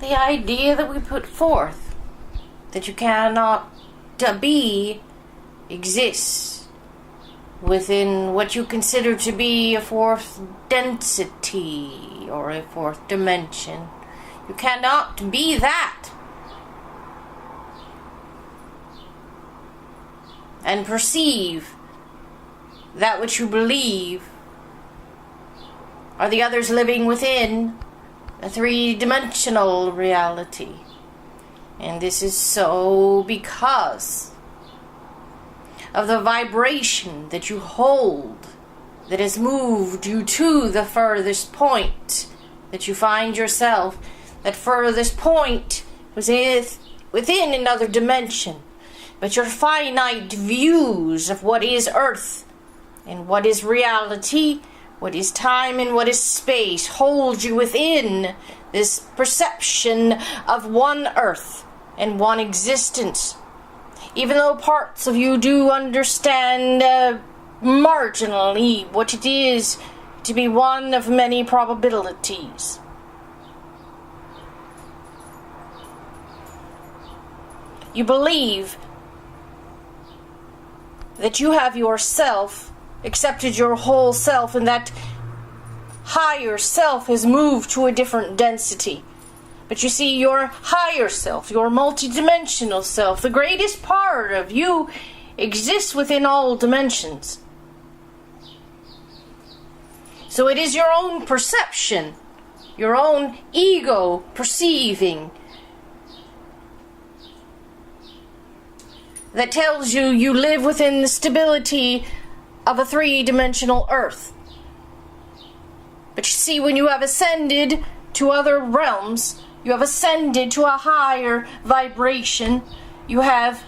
the idea that we put forth, that you cannot be, exists within what you consider to be a fourth density or a fourth dimension. You cannot be that and perceive that which you believe are the others living within a three-dimensional reality. And this is so because of the vibration that you hold that has moved you to the furthest point that you find yourself. That furthest point was within another dimension. But your finite views of what is Earth and what is reality, what is time and what is space, hold you within this perception of one Earth and one existence. Even though parts of you do understand marginally what it is to be one of many probabilities. You believe that you have yourself, accepted your whole self, and that higher self has moved to a different density. But you see, your higher self, your multidimensional self, the greatest part of you, exists within all dimensions. So it is your own perception, your own ego perceiving, that tells you you live within the stability of a three-dimensional Earth. But you see, when you have ascended to other realms, you have ascended to a higher vibration, you have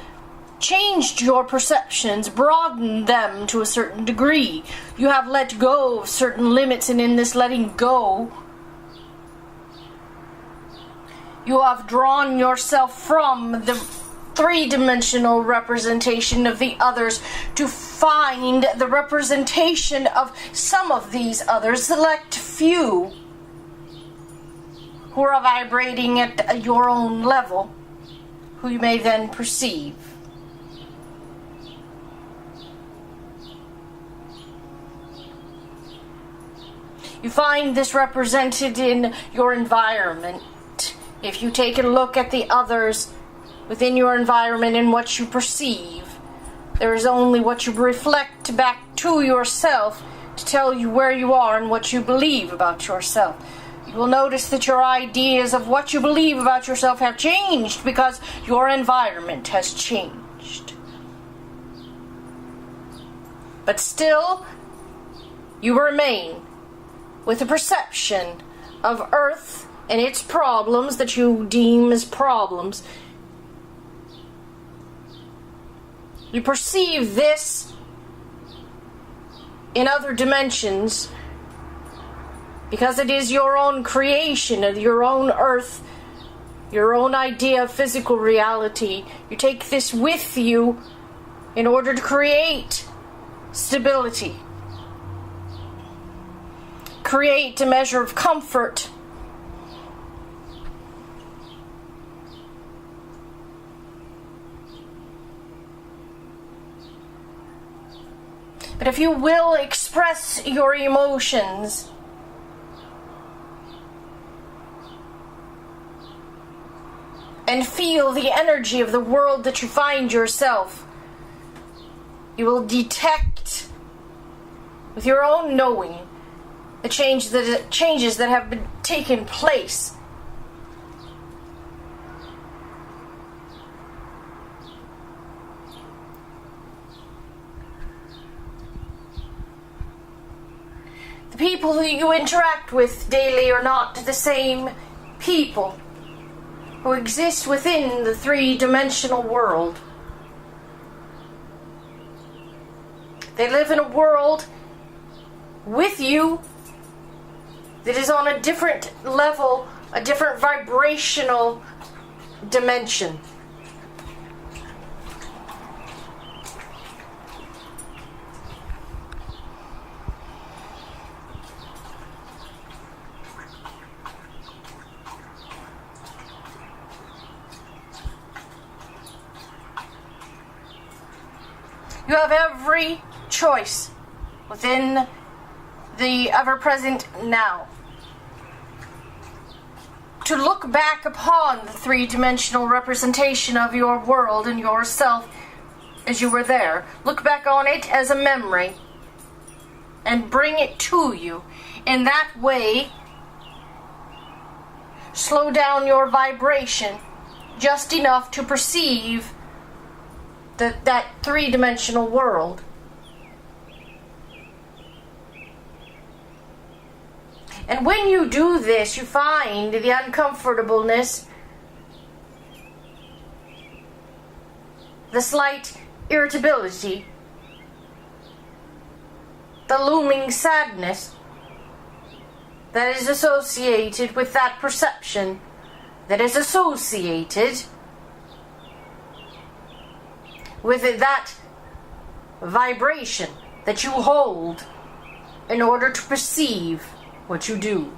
changed your perceptions, broadened them to a certain degree. You have let go of certain limits, and in this letting go, you have drawn yourself from the three-dimensional representation of the others to find the representation of some of these others, select few, who are vibrating at your own level, who you may then perceive. You find this represented in your environment. If you take a look at the others within your environment and what you perceive, there is only what you reflect back to yourself to tell you where you are and what you believe about yourself. You will notice that your ideas of what you believe about yourself have changed because your environment has changed. But still, you remain with a perception of Earth and its problems that you deem as problems. You perceive this in other dimensions because it is your own creation of your own Earth, your own idea of physical reality. You take this with you in order to create stability, create a measure of comfort. But if you will express your emotions, and feel the energy of the world that you find yourself, you will detect with your own knowing the changes that have been taken place. The people who you interact with daily are not the same people who exist within the three-dimensional world. They live in a world with you that is on a different level, a different vibrational dimension. You have every choice within the ever-present now to look back upon the three-dimensional representation of your world and yourself as you were there. Look back on it as a memory and bring it to you. In that way, slow down your vibration just enough to perceive that three-dimensional world. And when you do this, you find the uncomfortableness, the slight irritability, the looming sadness that is associated with that perception, that is associated with that vibration that you hold in order to perceive what you do.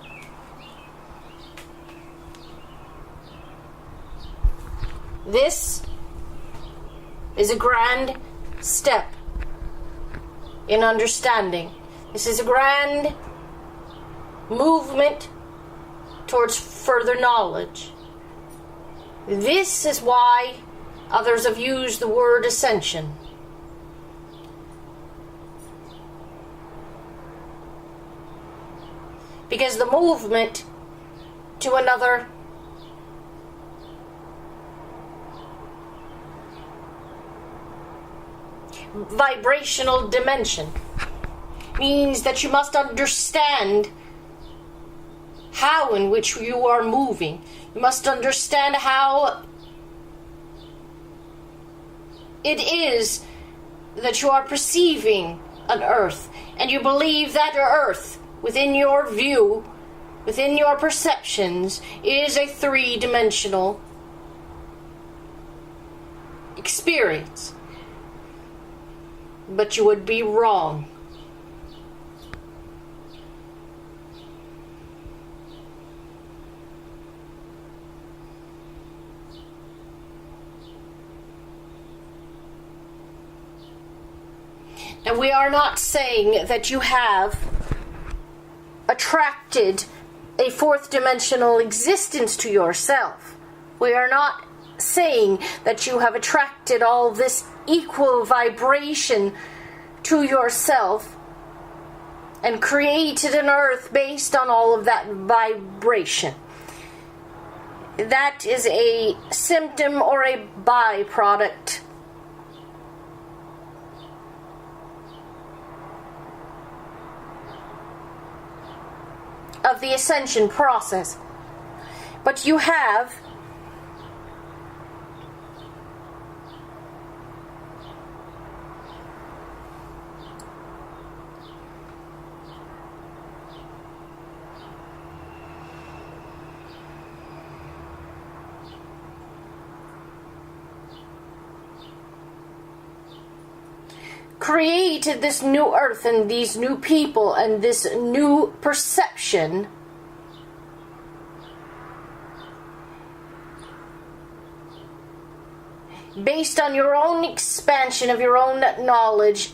This is a grand step in understanding. This is a grand movement towards further knowledge. This is why others have used the word ascension. Because the movement to another vibrational dimension means that you must understand how in which you are moving. You must understand how it is that you are perceiving an earth, and you believe that earth within your view, within your perceptions, is a three-dimensional experience. But you would be wrong. And we are not saying that you have attracted a fourth dimensional existence to yourself. We are not saying that you have attracted all this equal vibration to yourself and created an earth based on all of that vibration. That is a symptom or a byproduct of the ascension process. But you have created this new earth and these new people and this new perception based on your own expansion of your own knowledge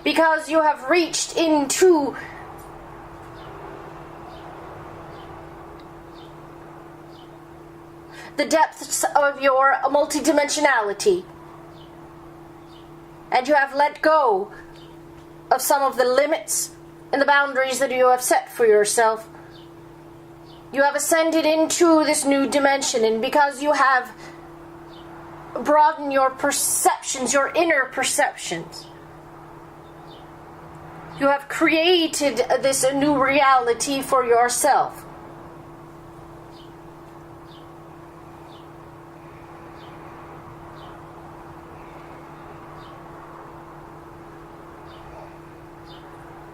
because you have reached into the depths of your multidimensionality, and you have let go of some of the limits and the boundaries that you have set for yourself. You have ascended into this new dimension, and because you have broadened your perceptions, your inner perceptions, you have created this new reality for yourself.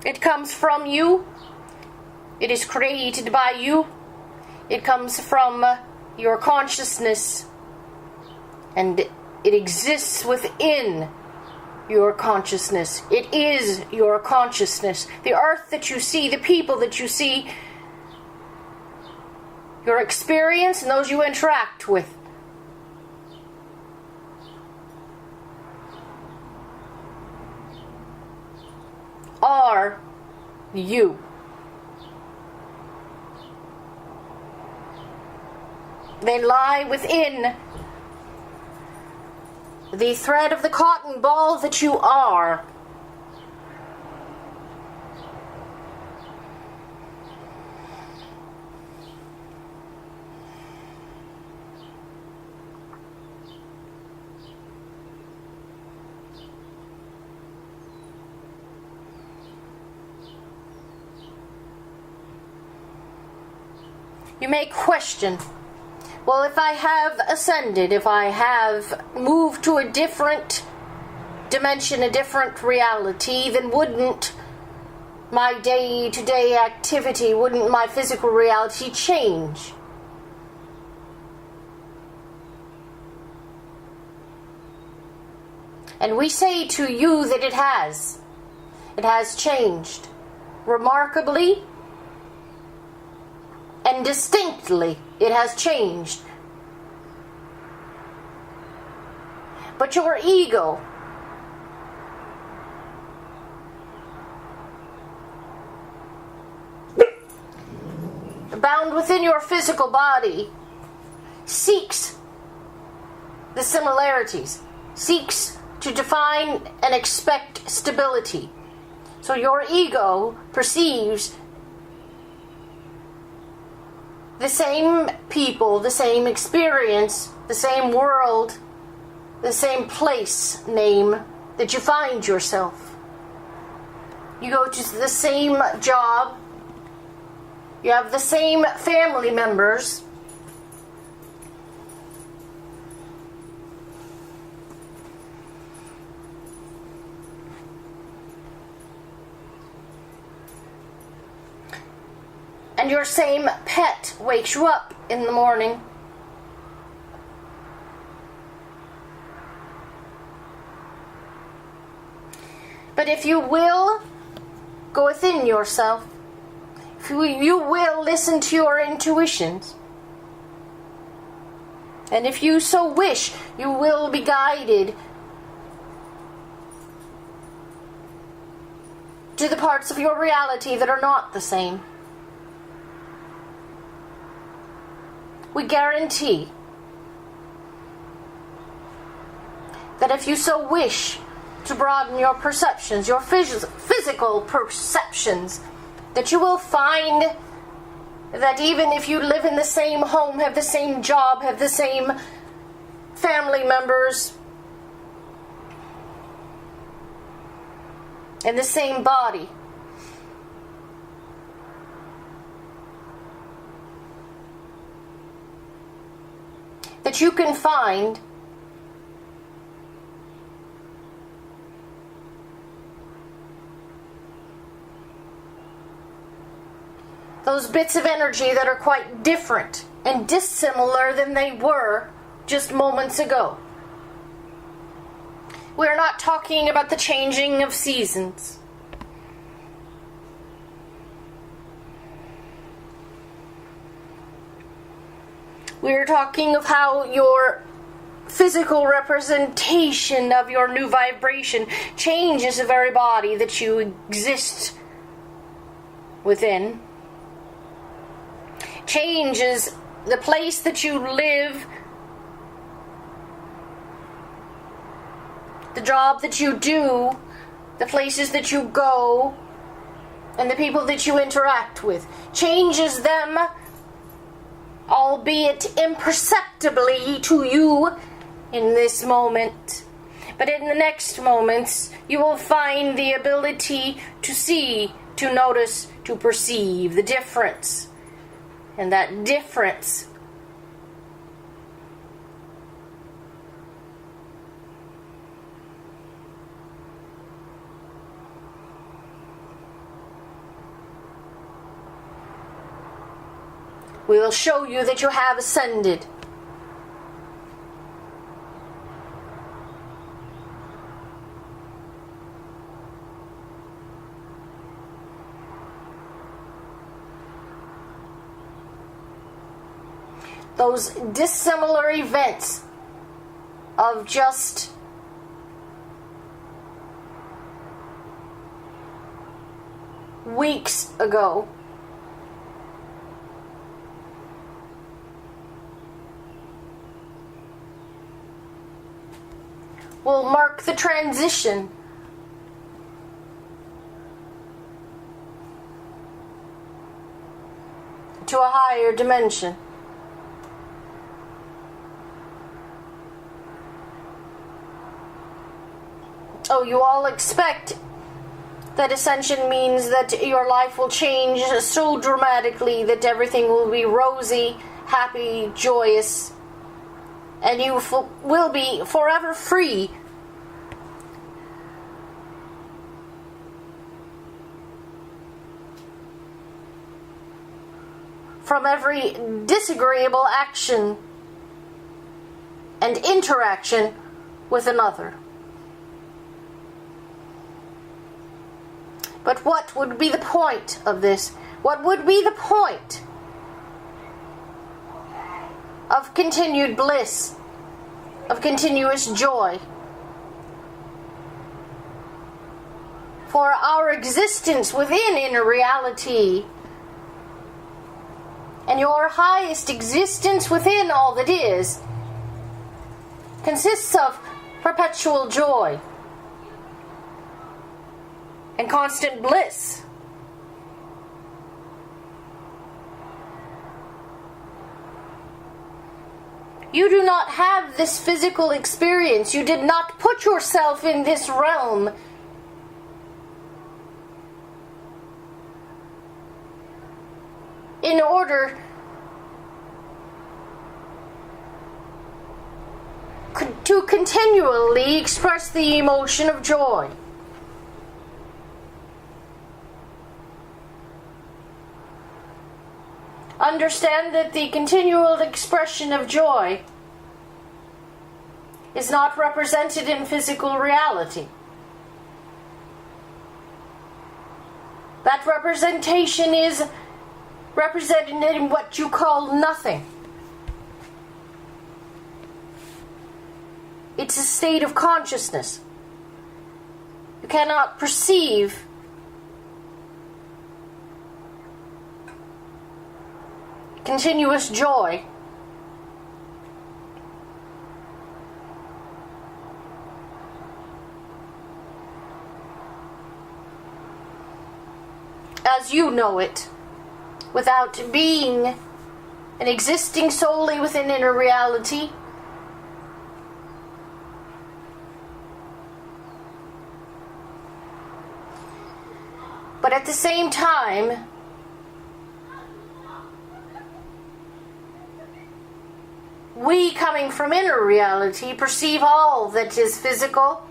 It comes from you. It is created by you. It comes from your consciousness. And it exists within your consciousness. It is your consciousness. The earth that you see, the people that you see, your experience, and those you interact with. Are you. They lie within the thread of the cotton ball that you are. You may question, well, if I have ascended, if I have moved to a different dimension, a different reality, then wouldn't my day-to-day activity, wouldn't my physical reality change? And we say to you that it has. It has changed. Remarkably and distinctly, it has changed. But your ego, bound within your physical body, seeks the similarities, seeks to define and expect stability. So your ego perceives the same people, the same experience, the same world, the same place name that you find yourself. You go to the same job, you have the same family members, and your same pet wakes you up in the morning. But if you will go within yourself, if you will listen to your intuitions, and if you so wish, you will be guided to the parts of your reality that are not the same. We guarantee that if you so wish to broaden your perceptions, your physical perceptions, that you will find that even if you live in the same home, have the same job, have the same family members, in the same body, that you can find those bits of energy that are quite different and dissimilar than they were just moments ago. We're not talking about the changing of seasons. We're talking of how your physical representation of your new vibration changes the very body that you exist within. Changes the place that you live, the job that you do, the places that you go, and the people that you interact with. Changes them, albeit imperceptibly to you in this moment. But in the next moments, you will find the ability to see, to notice, to perceive the difference. And that difference will show you that you have ascended. those dissimilar events of just weeks ago will mark the transition to a higher dimension. Oh, you all expect that Ascension means that your life will change so dramatically that everything will be rosy, happy, joyous, and you will be forever free from every disagreeable action and interaction with another. But what would be the point of this? What would be the point of continued bliss, of continuous joy? For our existence within inner reality and your highest existence within all that is consists of perpetual joy and constant bliss. You do not have this physical experience. You did not put yourself in this realm in order to continually express the emotion of joy. Understand that the continual expression of joy is not represented in physical reality. That representation is represented in what you call nothing. It's a state of consciousness. You cannot perceive continuous joy. As you know it, without being and existing solely within inner reality, but at the same time we, coming from inner reality, perceive all that is physical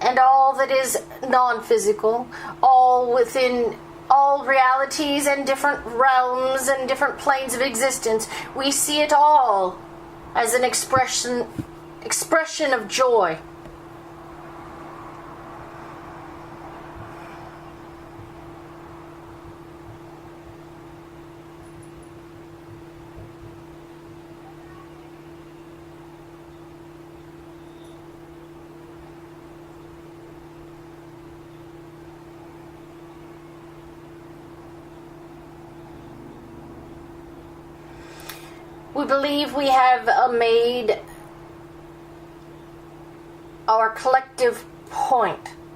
and all that is non-physical, all within all realities and different realms and different planes of existence. We see it all as an expression of joy. We believe we have made our collective point